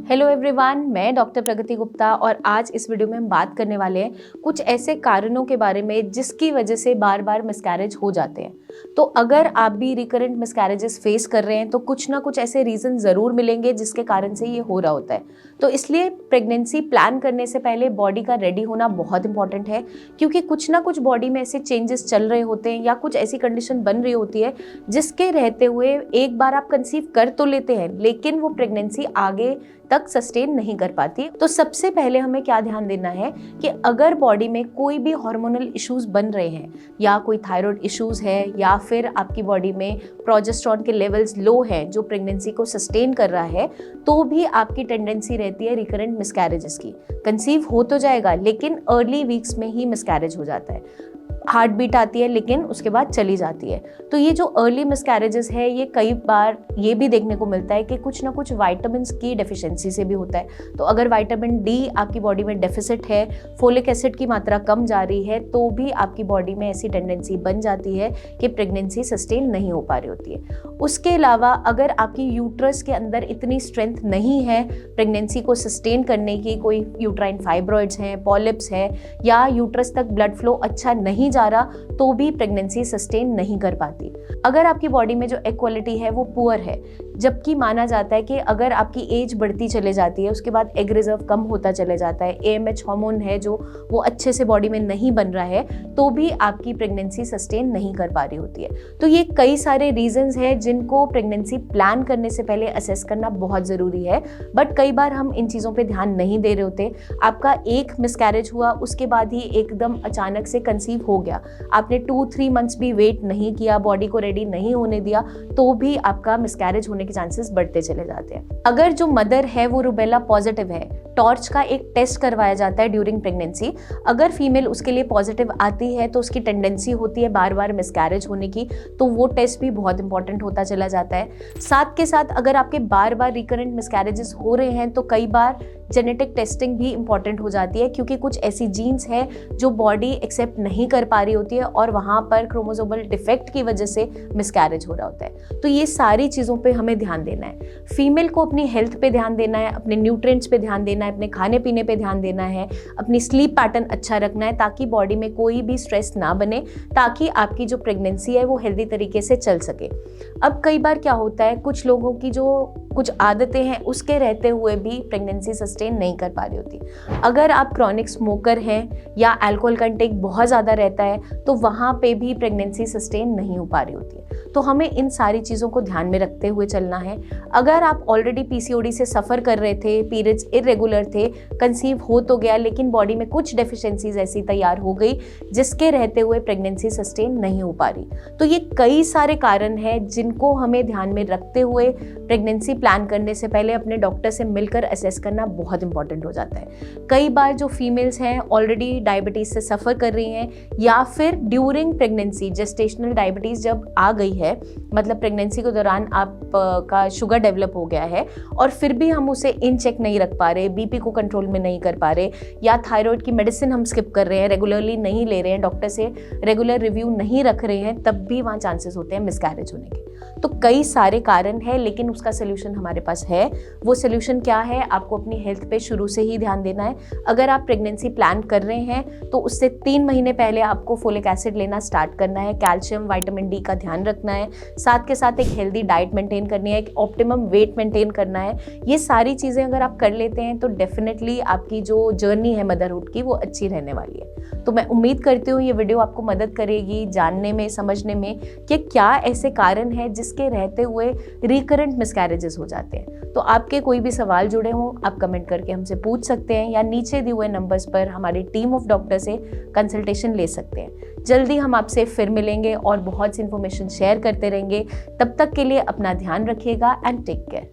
Hello everyone, मैं doctor प्रगति गुप्ता और आज इस वीडियो में हम बात करने वाले हैं कुछ ऐसे कारणों के बारे में जिसकी वजह से बार बार मिसकैरेज हो जाते हैं। तो अगर आप भी रिकरेंट मिसकैरेजेस फेस कर रहे हैं तो कुछ ना कुछ ऐसे रीज़न ज़रूर मिलेंगे जिसके कारण से ये हो रहा होता है। तो इसलिए प्रेगनेंसी प्लान करने से पहले बॉडी का रेडी होना बहुत इंपॉर्टेंट है, क्योंकि कुछ ना कुछ बॉडी में ऐसे चेंजेस चल रहे होते हैं या कुछ ऐसी कंडीशन बन रही होती है जिसके रहते हुए एक बार आप कंसीव कर तो लेते हैं लेकिन वो प्रेगनेंसी आगे तक सस्टेन नहीं कर पाती। तो सबसे पहले हमें क्या ध्यान देना है कि अगर बॉडी में कोई भी हार्मोनल इश्यूज बन रहे हैं या कोई थायराइड इश्यूज है या फिर आपकी बॉडी में प्रोजेस्टेरॉन के लेवल्स लो हैं जो प्रेगनेंसी को सस्टेन कर रहा है, तो भी आपकी टेंडेंसी रहती है रिकरेंट मिसकैरेजेस की। कंसीव हो तो जाएगा लेकिन अर्ली वीक्स में ही मिसकैरेज हो जाता है, हार्ट बीट आती है लेकिन उसके बाद चली जाती है। तो ये जो अर्ली मिसकैरेजेस है ये कई बार ये भी देखने को मिलता है कि कुछ ना कुछ विटामिन्स की डेफिशिएंसी से भी होता है। तो अगर विटामिन डी आपकी बॉडी में डेफिसिट है, फोलिक एसिड की मात्रा कम जा रही है, तो भी आपकी बॉडी में ऐसी टेंडेंसी बन जाती है कि प्रेगनेंसी सस्टेन नहीं हो पा रही होती है। उसके अलावा अगर आपकी यूट्रस के अंदर इतनी स्ट्रेंथ नहीं है प्रेगनेंसी को सस्टेन करने की, कोई यूट्राइन फाइब्रॉइड्स हैं, पॉलिप्स है या यूट्रस तक ब्लड फ्लो अच्छा नहीं जा रहा, तो भी प्रेगनेंसी सस्टेन नहीं कर पाती। अगर आपकी बॉडी में जो एग क्वालिटी है वो पुअर है, जबकि माना जाता है कि अगर आपकी एज बढ़ती चले जाती है उसके बाद एग रिजर्व कम होता चले जाता है, AMH हार्मोन है जो वो अच्छे से बॉडी में नहीं बन रहा है, तो भी आपकी प्रेगनेंसी सस्टेन नहीं कर पा रही होती है। तो ये कई सारे रीजंस हैं जिनको प्रेगनेंसी प्लान करने से पहले असेस करना बहुत ज़रूरी है, बट कई बार हम इन चीज़ों पे ध्यान नहीं दे रहे होते। आपका एक मिसकैरेज हुआ, उसके बाद ही एकदम अचानक से कंसीव हो गया, आपने 2-3 मंथ्स भी वेट नहीं किया, बॉडी को रेडी नहीं होने दिया, तो भी आपका मिसकैरेज होने के चांसेस बढ़ते चले जाते हैं। अगर जो मदर है वो रूबेला पॉजिटिव है, टॉर्च का एक टेस्ट करवाया जाता है ड्यूरिंग प्रेगनेंसी। अगर फीमेल उसके लिए पॉजिटिव आती है तो उसकी टेंडेंसी होती है बार बार मिसकैरेज होने की, तो वो टेस्ट भी बहुत इंपॉर्टेंट होता चला जाता है। साथ के साथ अगर आपके बार बार रिकरेंट मिसकैरेजेस हो रहे हैं तो कई बार जेनेटिक टेस्टिंग भी इंपॉर्टेंट हो जाती है, क्योंकि कुछ ऐसी जीन्स हैं जो बॉडी एक्सेप्ट नहीं कर पा रही होती है और वहाँ पर क्रोमोसोमल डिफेक्ट की वजह से मिसकैरेज हो रहा होता है। तो ये सारी चीज़ों पे हमें ध्यान देना है। फीमेल को अपनी हेल्थ पे ध्यान देना है, अपने न्यूट्रिएंट्स पे ध्यान देना है, अपने खाने पीने पे ध्यान देना है, अपनी स्लीप पैटर्न अच्छा रखना है ताकि बॉडी में कोई भी स्ट्रेस ना बने, ताकि आपकी जो प्रेगनेंसी है वो हेल्दी तरीके से चल सके। अब कई बार क्या होता है, कुछ लोगों की जो कुछ आदतें हैं उसके रहते हुए भी प्रेगनेंसी सस्टेन नहीं कर पा रही होती। अगर आप क्रॉनिक स्मोकर हैं या अल्कोहल का इंटेक बहुत ज़्यादा रहता है तो वहाँ पे भी प्रेगनेंसी सस्टेन नहीं हो पा रही होती है। तो हमें इन सारी चीज़ों को ध्यान में रखते हुए चलना है। अगर आप ऑलरेडी PCOD से सफ़र कर रहे थे, पीरियड्स इरेगुलर थे, कंसीव हो तो गया लेकिन बॉडी में कुछ डेफिशिएंसीज ऐसी तैयार हो गई जिसके रहते हुए प्रेगनेंसी सस्टेन नहीं हो पा रही, तो ये कई सारे कारण हैं जिनको हमें ध्यान में रखते हुए प्रेगनेंसी प्लान करने से पहले अपने डॉक्टर से मिलकर असेस करना बहुत इंपॉर्टेंट हो जाता है। कई बार जो फीमेल्स हैं ऑलरेडी डायबिटीज़ से सफ़र कर रही हैं या फिर ड्यूरिंग प्रेगनेंसी जेस्टेशनल डायबिटीज़ जब आ गई है, मतलब प्रेगनेंसी के दौरान आपका शुगर डेवलप हो गया है और फिर भी हम उसे इन चेक नहीं रख पा रहे, BP को कंट्रोल में नहीं कर पा रहे या थायराइड की मेडिसिन हम स्किप कर रहे हैं, रेगुलरली नहीं ले रहे हैं, डॉक्टर से रेगुलर रिव्यू नहीं रख रहे हैं, तब भी वहाँ चांसेस होते हैं मिसकैरेज होने के। तो कई सारे कारण हैं लेकिन उसका सोल्यूशन हमारे पास है। वो सोल्यूशन क्या है? आपको अपनी हेल्थ पे शुरू से ही ध्यान देना है। अगर आप प्रेगनेंसी प्लान कर रहे हैं तो उससे 3 महीने पहले आपको फोलिक एसिड लेना स्टार्ट करना है, कैल्शियम, विटामिन डी का ध्यान रखना है, साथ के साथ एक हेल्दी डाइट मेंटेन करनी है, एक ऑप्टिमम वेट मेंटेन करना है। ये सारी चीज़ें अगर आप कर लेते हैं तो डेफिनेटली आपकी जो जर्नी है मदरहुड की वो अच्छी रहने वाली है। तो मैं उम्मीद करती हूँ ये वीडियो आपको मदद करेगी जानने में, समझने में कि क्या ऐसे कारण हैं जिसके रहते हुए रिकरेंट मिसकैरेजेस हो जाते हैं। तो आपके कोई भी सवाल जुड़े हों आप कमेंट करके हमसे पूछ सकते हैं या नीचे दिए हुए नंबर्स पर हमारी टीम ऑफ डॉक्टर से कंसल्टेशन ले सकते हैं। जल्दी हम आपसे फिर मिलेंगे और बहुत सी इन्फॉर्मेशन शेयर करते रहेंगे। तब तक के लिए अपना ध्यान रखिएगा एंड टेक केयर।